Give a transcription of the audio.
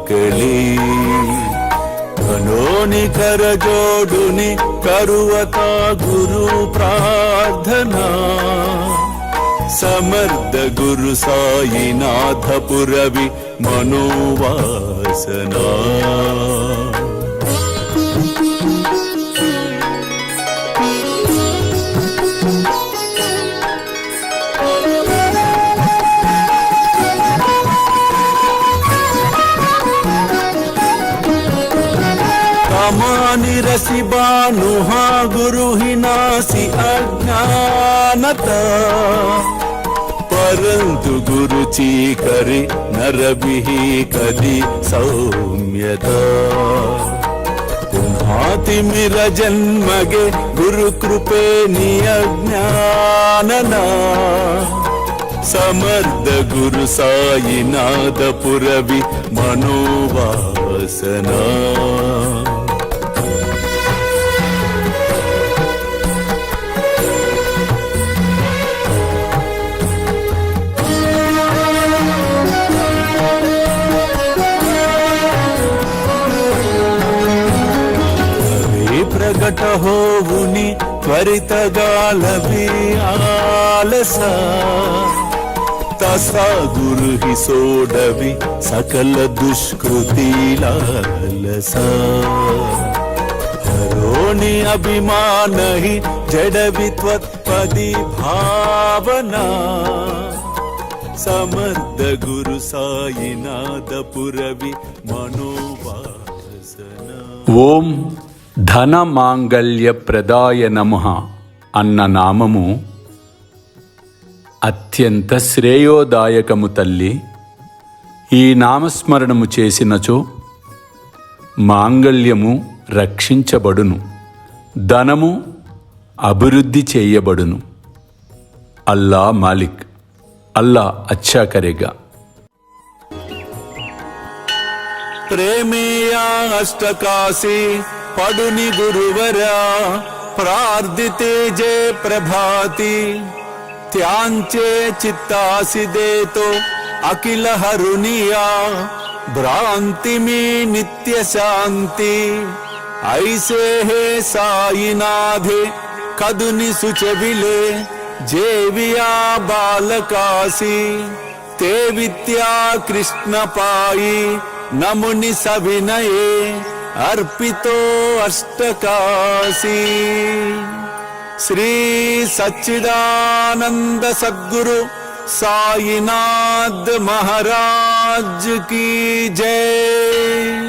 ಆಕಳಿ ಘನೋನಿ ಕರ ಜೋಡುನಿ ಕರುವತ ಗುರು ಪ್ರಾರ್ಥನಾ ಸಮರ್ಥ ಗುರು ಸಾಯಿನಾಥ ಪುರವಿ ಮನೋವಾಸನಾ रसी बानुहा गुरु ही नासी अज्ञानता परंतु गुरु ची करे नर बिही कदी सौम्यता तुम्हाति मिर जन्मगे गुरु कृपे नि अज्ञानना समर्थ गुरु साईनाथ पुरवी मनोवासना प्रगट होवुनि त्वरित गालभि आलस तसा गुरु ही सोडवि सकल दुष्कृति लालस हरोनि अभिमान ही जडवि त्वत्पदि भावना समर्थ गुरु साईनाथ पुरवि मनोवासना ఓం ధన మాంగళ్య ప్రదాయ నమః అన్న నామము అత్యంత శ్రేయోదాయకము తల్లి. ఈ నామస్మరణము చేసినచో మాంగళ్యము రక్షించబడును, ధనము అభివృద్ధి చేయబడును. అల్లా మాలిక్, అల్లా అచ్చా కరేగా. ప్రేమేయా అష్టకాశీ पडुनि गुरुवरा प्रार्थिते जय प्रभाती त्यांचे चित्तासी देतो अखिल हरुनिया भ्रांति में नित्य शांति ऐसे हे साईनाथे कदुनि सुचविले जेविया बालकासी ते विद्या कृष्ण पाई नमुनि सविनये अर्पितो अष्टकाशी श्री सच्चिदानंद सद्गुरु साईनाथ महाराज की जय।